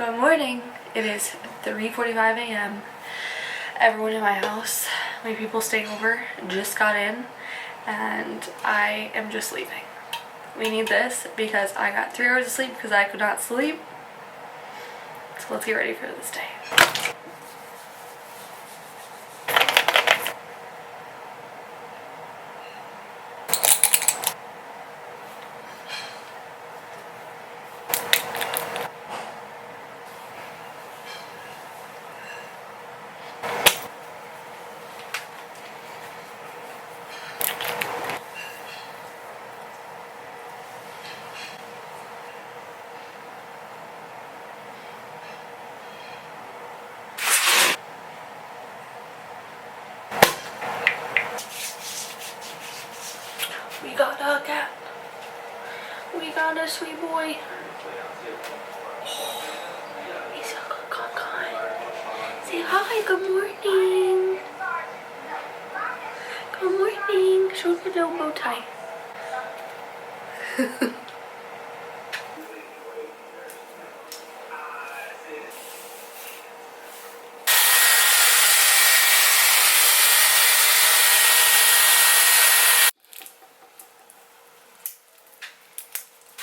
Good morning. It is 3:45 a.m. Everyone in my house, my people staying over, just got in and I am just leaving. We need this because I got 3 hours of sleep because I could not sleep. So let's get ready for this day. We got a cat. We got a sweet boy. Oh, he's a good Cancun. Say hi, good morning. Good morning. Show the little bow tie.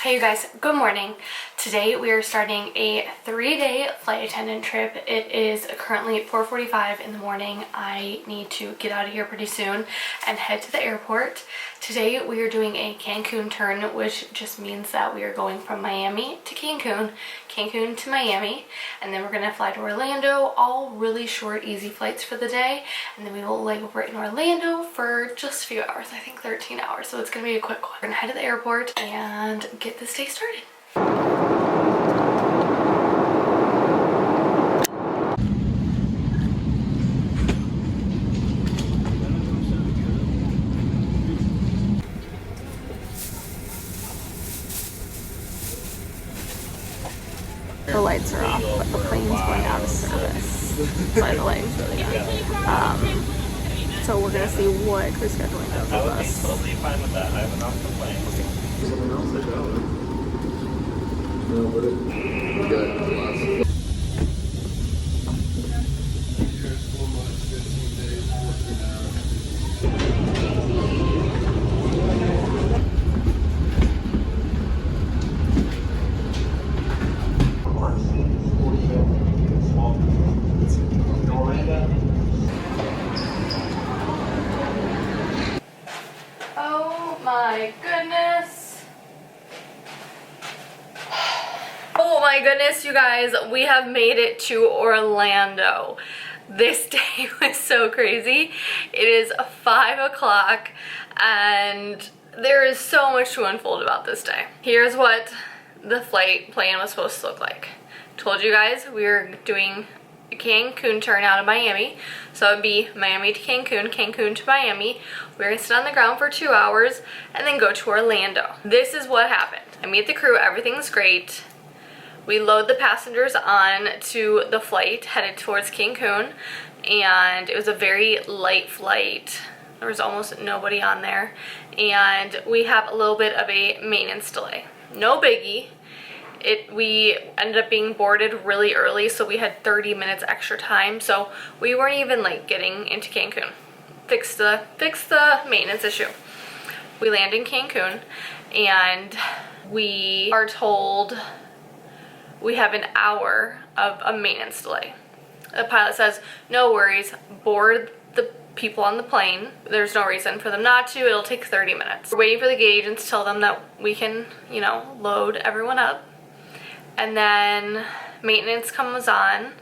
Hey you guys, good morning. Today we are starting a 3-day flight attendant trip. It is currently 4:45 in the morning. I need to get out of here pretty soon and head to the airport. Today we are doing a Cancun turn, which just means that we are going from Miami to Cancun, Cancun to Miami, and then we're gonna fly to Orlando. All really short, easy flights for the day, and then we will lay over in Orlando for just a few hours, I think 13 hours, so it's gonna be a quick one. We're gonna head to the airport and get this day started. The lights are off, but the plane's going out of service. By the way, it's really good. So we're gonna see what crew scheduling does with us. I was totally fine with that. I have enough to play. Someone else to go. No, but it good. Oh my goodness. Oh my goodness, you guys, we have made it to Orlando. This day was so crazy. It is 5 o'clock and there is so much to unfold about this day. Here's what the flight plan was supposed to look like. Told you guys we were doing a Cancun turn out of Miami. So it would be Miami to Cancun, Cancun to Miami. We're gonna sit on the ground for 2 hours and then go to Orlando. This is what happened. I meet the crew, everything's great. We load the passengers on to the flight headed towards Cancun, and it was a very light flight. There was almost nobody on there, and we have a little bit of a maintenance delay. No biggie. We ended up being boarded really early, so we had 30 minutes extra time, so we weren't even like getting into Cancun. Fix the maintenance issue. We land in Cancun and we are told we have an hour of a maintenance delay. The pilot says, no worries, board the people on the plane. There's no reason for them not to. It'll take 30 minutes. We're waiting for the agents to tell them that we can, you know, load everyone up. And then maintenance comes on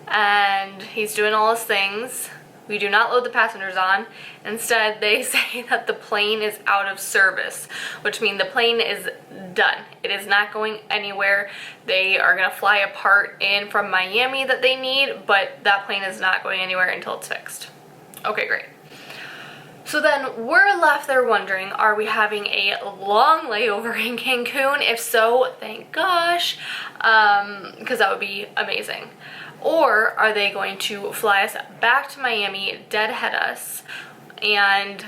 and he's doing all his things. We do not load the passengers on. Instead, they say that the plane is out of service, which means the plane is done. It is not going anywhere. They are gonna fly a part in from Miami that they need, but that plane is not going anywhere until it's fixed. Okay, great. So then we're left there wondering, are we having a long layover in Cancun? If so, thank gosh, because that would be amazing. Or are they going to fly us back to Miami, deadhead us, and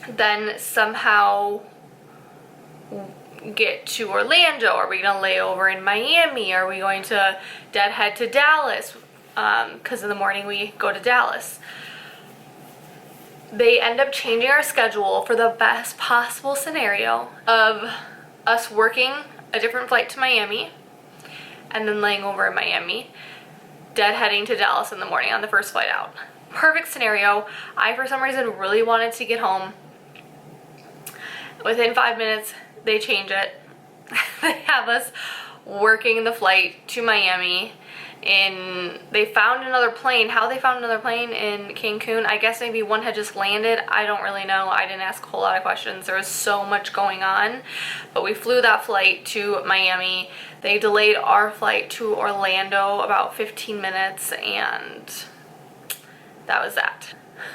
then somehow get to Orlando? Are we gonna lay over in Miami? Are we going to deadhead to Dallas? Because in the morning we go to Dallas. They end up changing our schedule for the best possible scenario of us working a different flight to Miami and then laying over in Miami, deadheading to Dallas in the morning on the first flight out. Perfect scenario. I, for some reason, really wanted to get home. Within 5 minutes, they change it. They have us working the flight to Miami. They found another plane. How they found another plane in Cancun, I guess maybe one had just landed. I don't really know. I didn't ask a whole lot of questions. There was so much going on. But we flew that flight to Miami. They delayed our flight to Orlando about 15 minutes, and that was that.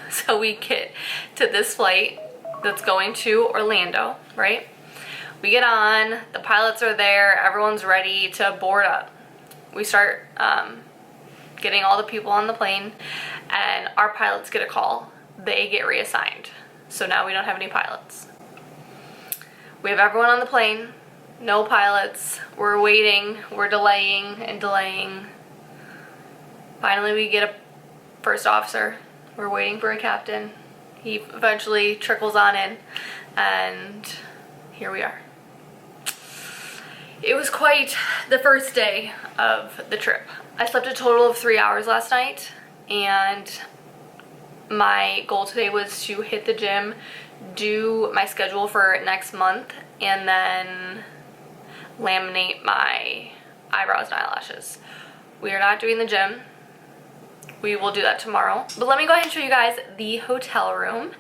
So we get to this flight that's going to Orlando, right? We get on, the pilots are there, everyone's ready to board up. We start getting all the people on the plane, and our pilots get a call. They get reassigned. So now we don't have any pilots. We have everyone on the plane, no pilots. We're waiting, we're delaying and delaying. Finally we get a first officer. We're waiting for a captain. He eventually trickles on in, and here we are. It was quite the first day of the trip. I slept a total of 3 hours last night, and my goal today was to hit the gym, do my schedule for next month, and then laminate my eyebrows and eyelashes. We are not doing the gym. We will do that tomorrow. But let me go ahead and show you guys the hotel room,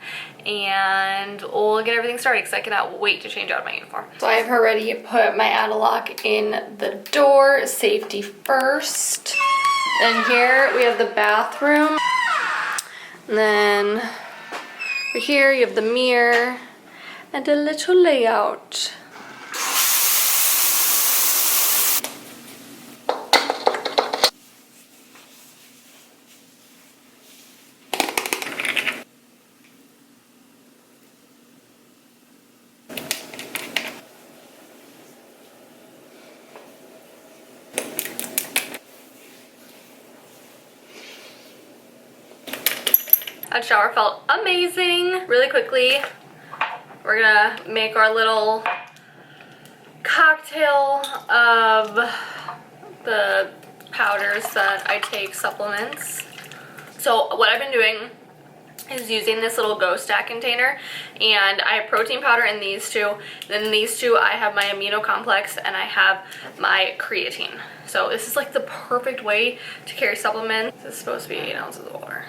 and we'll get everything started because I cannot wait to change out my uniform. So I have already put my Add-A-Lock in the door, safety first. And here we have the bathroom. And then over here you have the mirror and a little layout. That shower felt amazing. Really quickly, we're gonna make our little cocktail of the powders that I take, supplements. So what I've been doing is using this little Go Stack container, and I have protein powder in these two. Then these two I have my amino complex, and I have my creatine. So this is like the perfect way to carry supplements. This is supposed to be 8 ounces of water.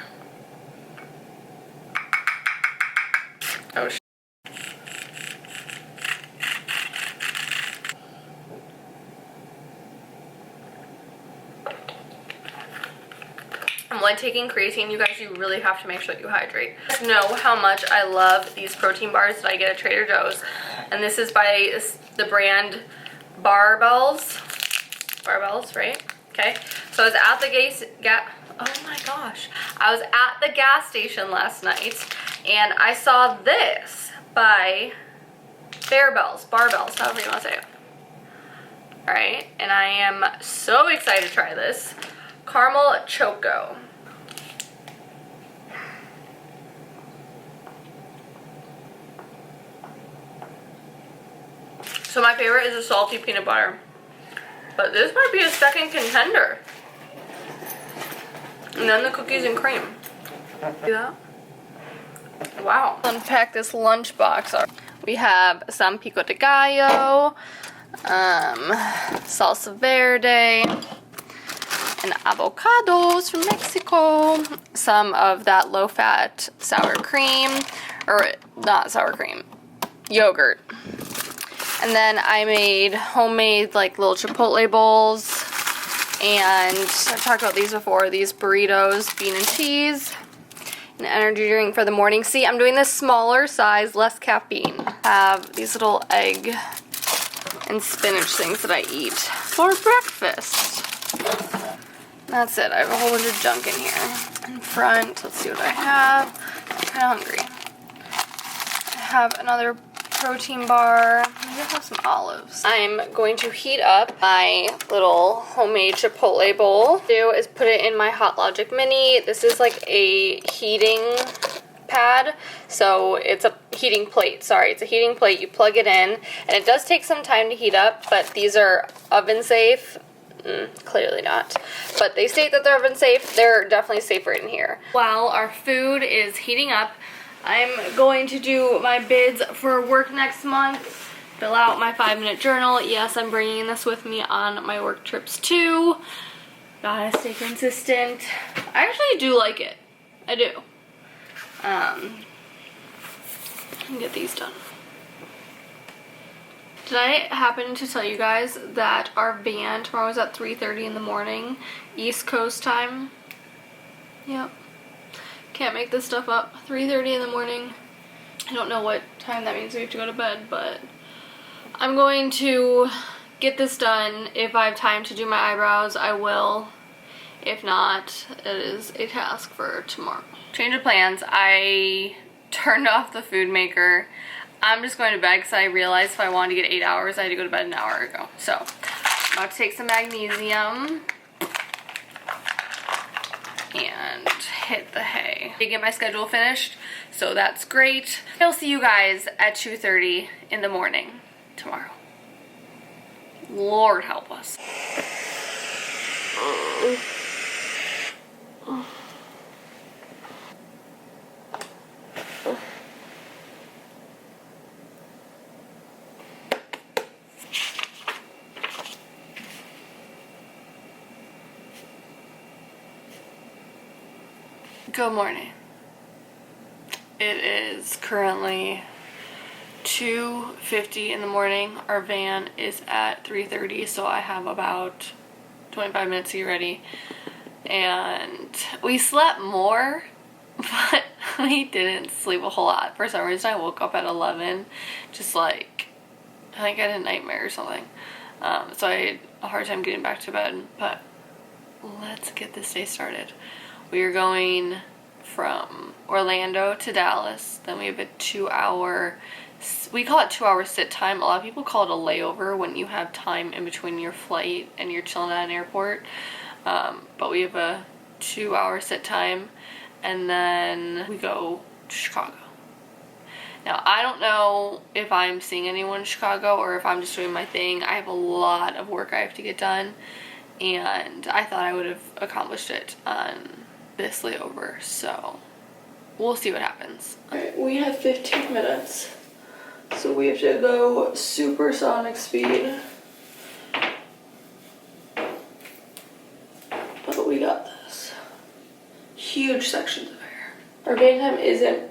Oh, I'm like taking creatine. You guys, you really have to make sure that you hydrate. Just know how much I love these protein bars that I get at Trader Joe's. And this is by the brand Barbells, right? Okay. So I was at the oh my gosh. I was at the gas station last night, and I saw this by Barbells, however you want to say it. Alright, and I am so excited to try this. Caramel Choco. So my favorite is the salty peanut butter, but this might be a second contender. And then the cookies and cream. See that? Wow. Unpack this lunch box. We have some pico de gallo, salsa verde, and avocados from Mexico. Some of that low-fat sour cream, or not sour cream, yogurt. And then I made homemade like little chipotle bowls. And I've talked about these before, these burritos, bean and cheese, an energy drink for the morning. See, I'm doing this smaller size, less caffeine. I have these little egg and spinach things that I eat for breakfast. That's it. I have a whole bunch of junk in here. In front, let's see what I have. I'm kind of hungry. I have another protein bar Maybe I'll have some olives. I'm going to heat up my little homemade Chipotle bowl. What I do is put it in my Hot Logic Mini. This is like a heating pad, so it's a heating plate. Sorry, it's a heating plate. You plug it in, and it does take some time to heat up, but these are oven safe. Clearly not, but they state that they're oven safe. They're definitely safer in here. While our food is heating up, I'm going to do my bids for work next month, fill out my 5-minute journal. Yes, I'm bringing this with me on my work trips too. Gotta stay consistent. I actually do like it. I do. And get these done. Did I happen to tell you guys that our van tomorrow is at 3:30 in the morning, East Coast time? Yep. Can't make this stuff up. 3:30 in the morning. I don't know what time that means we have to go to bed, but I'm going to get this done. If I have time to do my eyebrows, I will. If not, it is a task for tomorrow. Change of plans. I turned off the food maker. I'm just going to bed because I realized if I wanted to get 8 hours, I had to go to bed an hour ago. So, I'm about to take some magnesium and hit the hay. I get my schedule finished, so that's great. I'll see you guys at 2:30 in the morning tomorrow. Lord help us. Good morning. It is currently 2:50 in the morning. Our van is at 3:30, so I have about 25 minutes to get ready. And we slept more, but we didn't sleep a whole lot. For some reason, I woke up at 11, just like, I think I had a nightmare or something. So I had a hard time getting back to bed, but let's get this day started. We are going from Orlando to Dallas. Then we have a 2-hour, we call it 2-hour sit time. A lot of people call it a layover when you have time in between your flight and you're chilling at an airport. But we have a 2-hour sit time, and then we go to Chicago. Now, I don't know if I'm seeing anyone in Chicago or if I'm just doing my thing. I have a lot of work I have to get done, and I thought I would have accomplished it on this layover, so we'll see what happens. Alright, we have 15 minutes, so we have to go supersonic speed. But we got this. Huge sections of air. Our van time isn't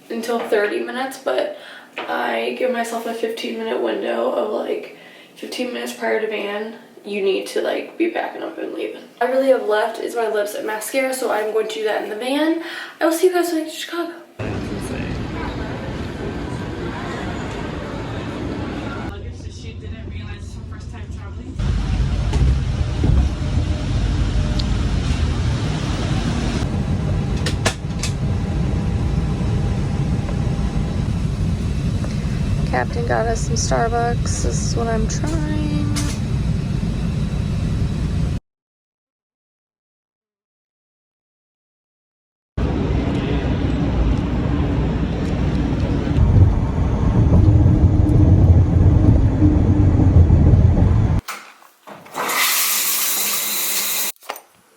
until 30 minutes, but I give myself a 15-minute window of like 15 minutes prior to van. You need to like be packing up and leaving. All I really have left is my lips and mascara, so I'm going to do that in the van. I will see you guys when I get to Chicago. Captain got us some Starbucks. This is what I'm trying.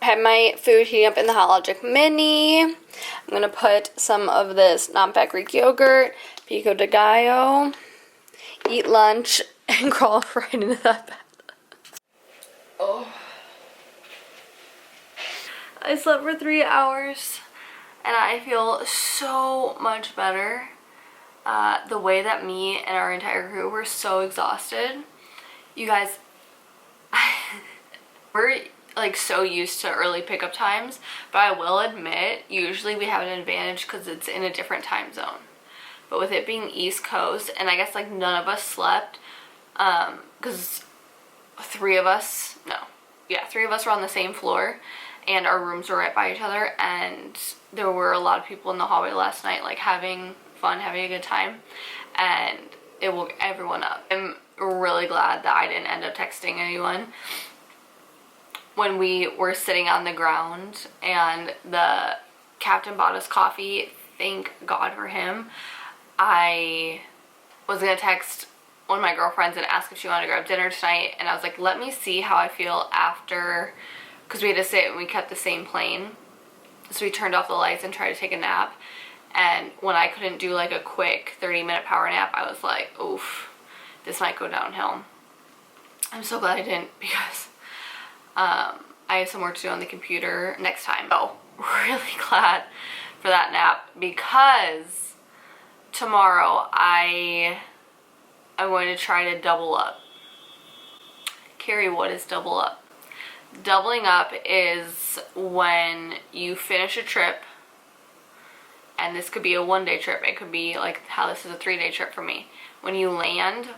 I have my food heating up in the Hot Logic Mini. I'm gonna put some of this non-fat Greek yogurt, pico de gallo, eat lunch, and crawl right into that bed. Oh. I slept for 3 hours, and I feel so much better. The way that me and our entire crew were so exhausted. You guys, we're like so used to early pickup times, but I will admit usually we have an advantage because it's in a different time zone. But with it being East Coast, and I guess like none of us slept, because three of us were on the same floor, and our rooms were right by each other, and there were a lot of people in the hallway last night like having fun, having a good time, and it woke everyone up. I'm really glad that I didn't end up texting anyone. When we were sitting on the ground and the captain bought us coffee, thank God for him, I was gonna text one of my girlfriends and ask if she wanted to grab dinner tonight, and I was like, let me see how I feel after, because we had to sit and we kept the same plane, so we turned off the lights and tried to take a nap. And when I couldn't do like a quick 30-minute power nap, I was like, oof, this might go downhill. I'm so glad I didn't, because I have some work to do on the computer next time. So really glad for that nap, because tomorrow I'm going to try to double up. Carrie, what is double up? Doubling up is when you finish a trip, and this could be a one-day trip. It could be like how this is a 3-day trip for me. When you land,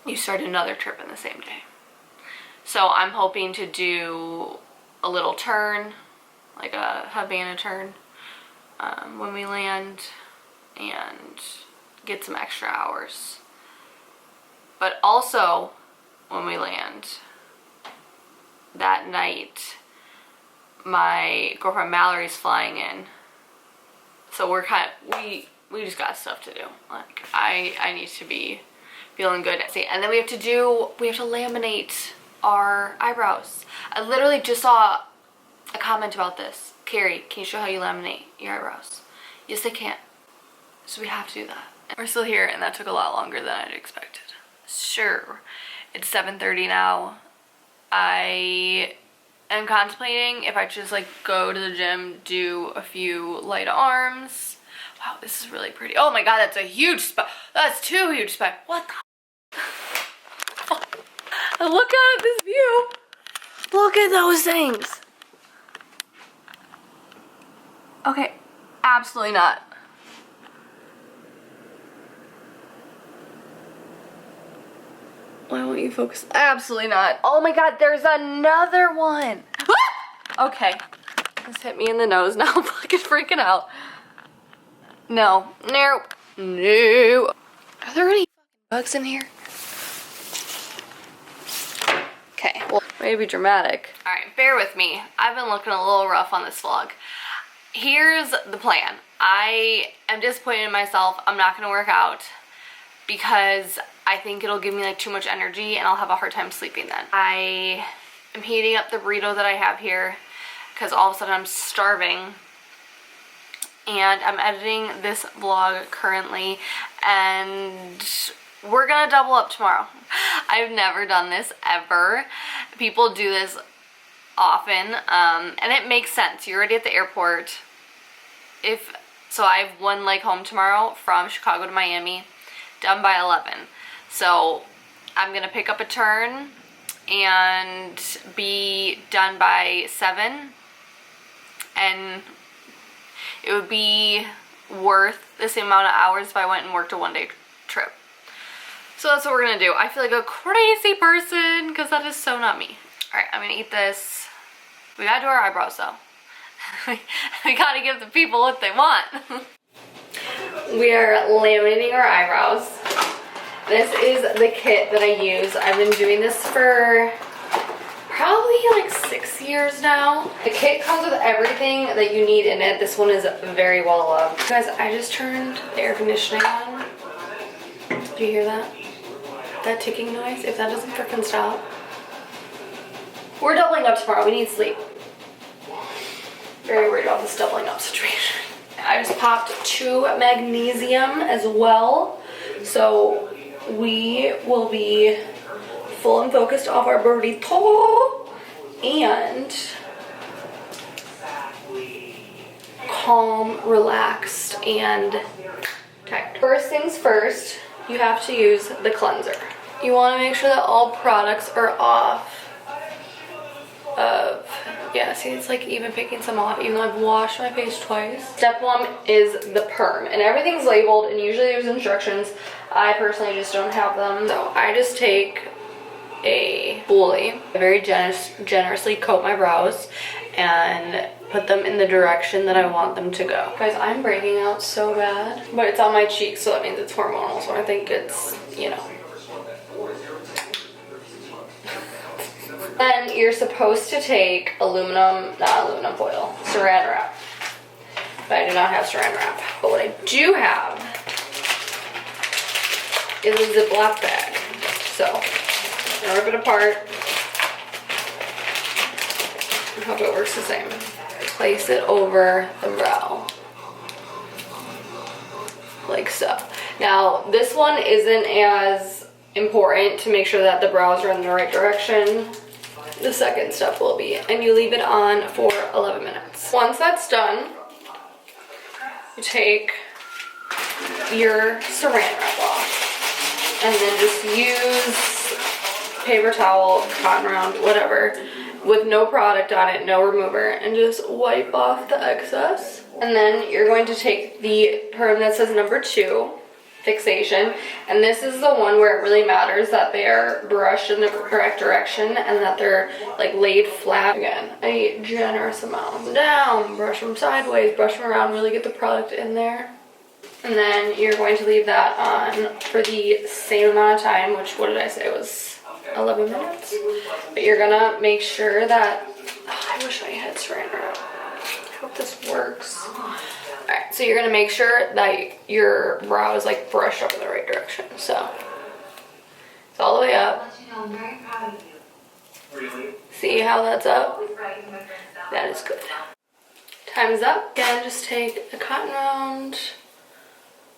you start another trip in the same day. So I'm hoping to do a little turn, like a Havana turn, when we land, and get some extra hours. But also, when we land, that night, my girlfriend Mallory's flying in. So we're we just got stuff to do. Like, I need to be feeling good. See, and then we have to laminate our eyebrows. I literally just saw a comment about this. Carrie, can you show how you laminate your eyebrows? Yes, I can. So we have to do that. We're still here, and that took a lot longer than I'd expected. Sure, it's 7:30 now. I am contemplating if I just like go to the gym, do a few light arms. Wow, this is really pretty. Oh my God, that's a huge spot. That's 2 huge spots. What the? Oh, look at this view. Look at those things. Okay, absolutely not. Why won't you focus? Absolutely not. Oh my God, there's another one. Okay, this hit me in the nose. Now I'm fucking freaking out. No, no, no. Are there any bugs in here? Okay, well, maybe dramatic. All right, bear with me. I've been looking a little rough on this vlog. Here's the plan. I am disappointed in myself. I'm not gonna work out because I think it'll give me like too much energy and I'll have a hard time sleeping then. I am heating up the burrito that I have here because all of a sudden I'm starving. And I'm editing this vlog currently, and we're gonna double up tomorrow. I've never done this ever. People do this often, and it makes sense. You're already at the airport. So I have one leg home tomorrow from Chicago to Miami, done by 11. So I'm gonna pick up a turn and be done by 7, and it would be worth the same amount of hours if I went and worked a one-day trip. So that's what we're gonna do. I feel like a crazy person because that is so not me. All right, I'm gonna eat this. We gotta do our eyebrows though. We gotta give the people what they want. We are laminating our eyebrows. This is the kit that I use. I've been doing this for probably like 6 years now. The kit comes with everything that you need in it. This one is very well loved. Guys, I just turned the air conditioning on. Do you hear that? That ticking noise? If that doesn't freaking stop. We're doubling up tomorrow. We need sleep. Very worried about this doubling up situation. I just popped 2 magnesium as well. So we will be full and focused off our burrito and calm, relaxed, and tight. First things first, you have to use the cleanser. You want to make sure that all products are off of, yeah, see, it's like even picking some off, even though I've washed my face twice. Step 1 is the perm, and everything's labeled, and usually there's instructions. I personally just don't have them, so I just take a spoolie. I very generously coat my brows and put them in the direction that I want them to go. Guys, I'm breaking out so bad, but it's on my cheeks, so that means it's hormonal, so I think it's, you know. Then you're supposed to take not aluminum foil, saran wrap. But I do not have saran wrap. But what I do have is a Ziploc bag. So, I'm gonna rip it apart. I hope it works the same. Place it over the brow. Like so. Now, this one isn't as important to make sure that the brows are in the right direction. The second step will be, and you leave it on for 11 minutes. Once that's done, you take your saran wrap off and then just use paper towel, cotton round, whatever, with no product on it, no remover, and just wipe off the excess. And then you're going to take the perm that says number 2 fixation, and this is the one where it really matters that they are brushed in the correct direction and that they're like laid flat. Again, a generous amount. Down, brush them sideways, brush them around, really get the product in there. And then you're going to leave that on for the same amount of time, which, what did I say, was 11 minutes? But you're gonna make sure that, I wish I had saran wrap. I hope this works. Alright, so you're gonna make sure that your brow is like brushed up in the right direction. So it's all the way up. I'm very proud of you. Really? See how that's up? That is good. Time's up. Again, just take a cotton round,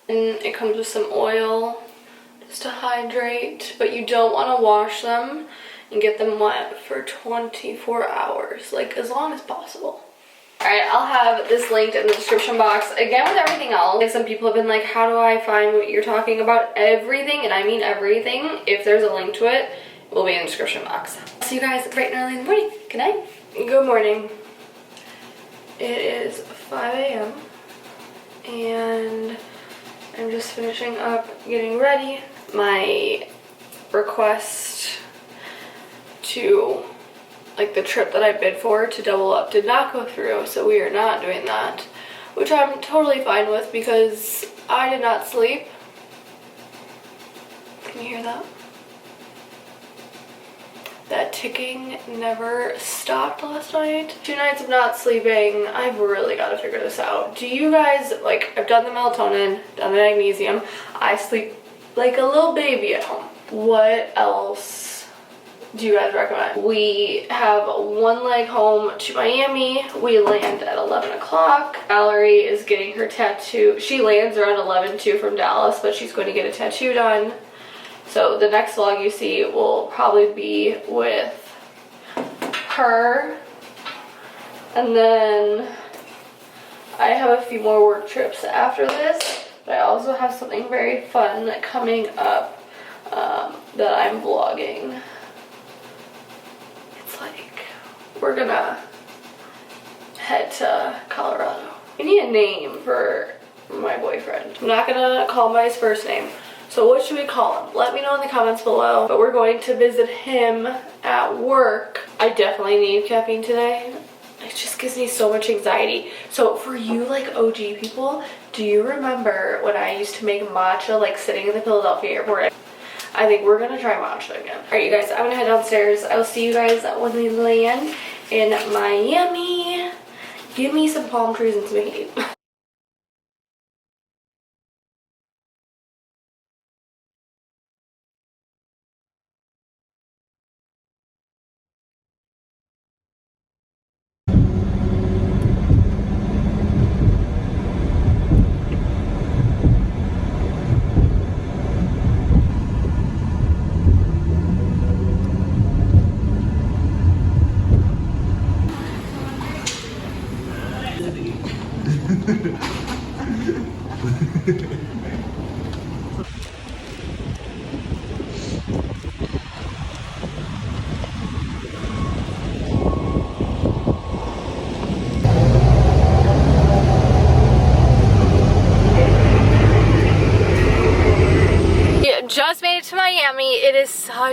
and it comes with some oil just to hydrate, but you don't want to wash them and get them wet for 24 hours, like as long as possible. Alright, I'll have this linked in the description box. Again, with everything else, some people have been like, how do I find what you're talking about? Everything, and I mean everything, if there's a link to it, will be in the description box. See you guys bright and early in the morning. Good night. Good morning. It is 5 a.m. and I'm just finishing up getting ready. My request to, like, the trip that I bid for to double up did not go through, so we are not doing that, which I'm totally fine with because I did not sleep. Can you hear that? That ticking never stopped last night. 2 nights of not sleeping. I've really got to figure this out. Do you guys, like, I've done the melatonin, done the magnesium. I sleep like a little baby at home. What else do you guys recommend? We have one leg home to Miami. We land at 11 o'clock. Valerie is getting her tattoo. She lands around 11 too from Dallas, but she's going to get a tattoo done. So the next vlog you see will probably be with her. And then I have a few more work trips after this, but I also have something very fun coming up that I'm vlogging. It's like, we're gonna head to Colorado. We need a name for my boyfriend. I'm not gonna call him by his first name. So what should we call him? Let me know in the comments below. But we're going to visit him at work. I definitely need caffeine today. It just gives me so much anxiety. So for you, like, OG people, do you remember when I used to make matcha, like, sitting in the Philadelphia airport? I think we're gonna try matcha again. All right, you guys, I'm gonna head downstairs. I'll see you guys when we land in Miami. Give me some palm trees and some heat.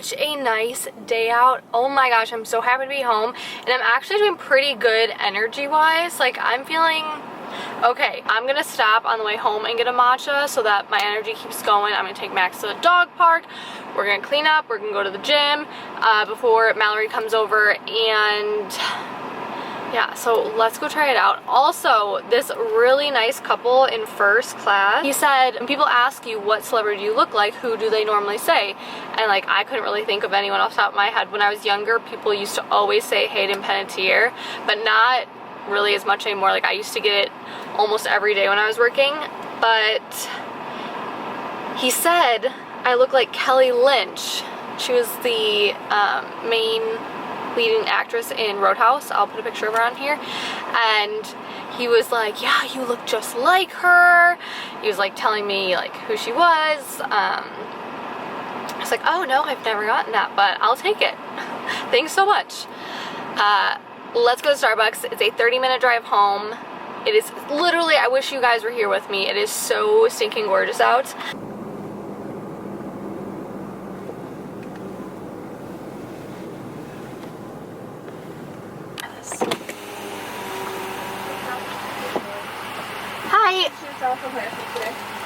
such a nice day out. Oh my gosh, I'm so happy to be home, and I'm actually doing pretty good energy-wise. Like, I'm feeling okay. I'm gonna stop on the way home and get a matcha so that my energy keeps going. I'm gonna take Max to the dog park. We're gonna clean up. We're gonna go to the gym before Mallory comes over, and yeah, so let's go try it out. Also, this really nice couple in first class, he said, when people ask you what celebrity you look like, who do they normally say? And like, I couldn't really think of anyone off the top of my head. When I was younger, people used to always say Hayden Panettiere, but not really as much anymore. Like, I used to get it almost every day when I was working. But he said I look like Kelly Lynch. She was the main leading actress in Roadhouse. I'll put a picture of her on here. And he was like, yeah, you look just like her. He was like telling me like who she was. I was like, oh no, I've never gotten that, but I'll take it. Thanks so much. Let's go to Starbucks. It's a 30-minute drive home. It is literally, I wish you guys were here with me. It is so stinking gorgeous out. Hi.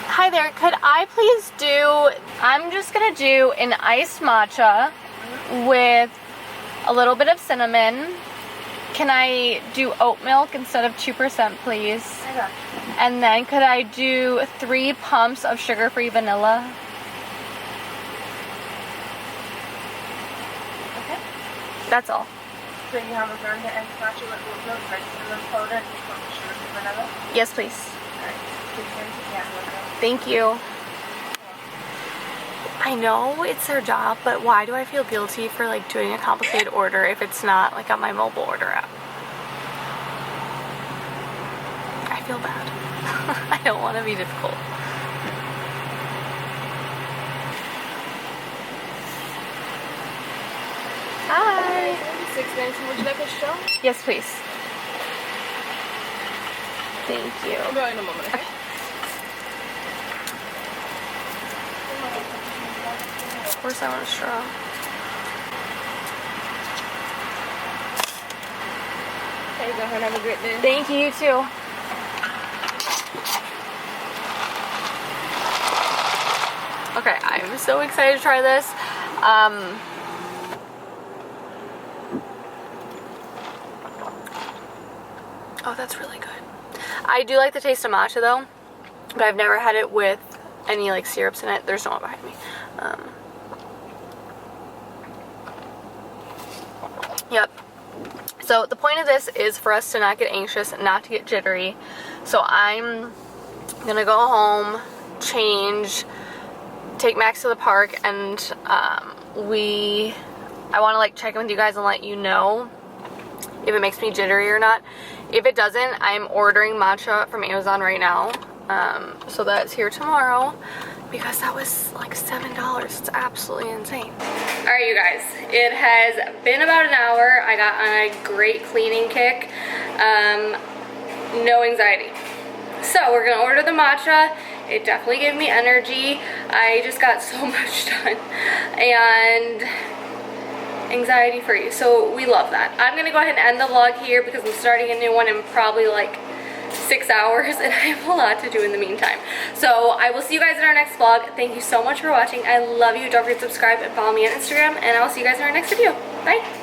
Hi there. Could I please do, I'm just going to do an iced matcha with a little bit of cinnamon. Can I do oat milk instead of 2%, please? I got you. And then could I do 3 pumps of sugar-free vanilla? Okay. That's all. So you have a burn and matcha with oat milk, rice, cinnamon powder, and 2 pumps of sugar for vanilla? Yes, please. Alright. Thank you. I know it's their job, but why do I feel guilty for like doing a complicated order if it's not like on my mobile order app? I feel bad. I don't want to be difficult. Hi. 6.19. Would you like a straw? Yes, please. Thank you. I'll go in a moment, okay? Of course I want a straw. Okay, go ahead and have a great day. Thank you, you too. Okay, I'm so excited to try this. Oh, that's really good. I do like the taste of matcha though, but I've never had it with any like syrups in it. There's no one behind me. Yep. So the point of this is for us to not get anxious, not to get jittery. So I'm gonna go home, change, take Max to the park, and I want to like check in with you guys and let you know if it makes me jittery or not. If it doesn't, I'm ordering matcha from Amazon right now. So that's here tomorrow, because that was like $7. It's absolutely insane. Alright, you guys, it has been about an hour. I got on a great cleaning kick. No anxiety. So we're gonna order the matcha. It definitely gave me energy. I just got so much done. And anxiety free, so we love that. I'm gonna go ahead and end the vlog here because I'm starting a new one in probably like 6 hours, and I have a lot to do in the meantime. So I will see you guys in our next vlog. Thank you so much for watching. I love you. Don't forget to subscribe and follow me on Instagram, and I'll see you guys in our next video. Bye.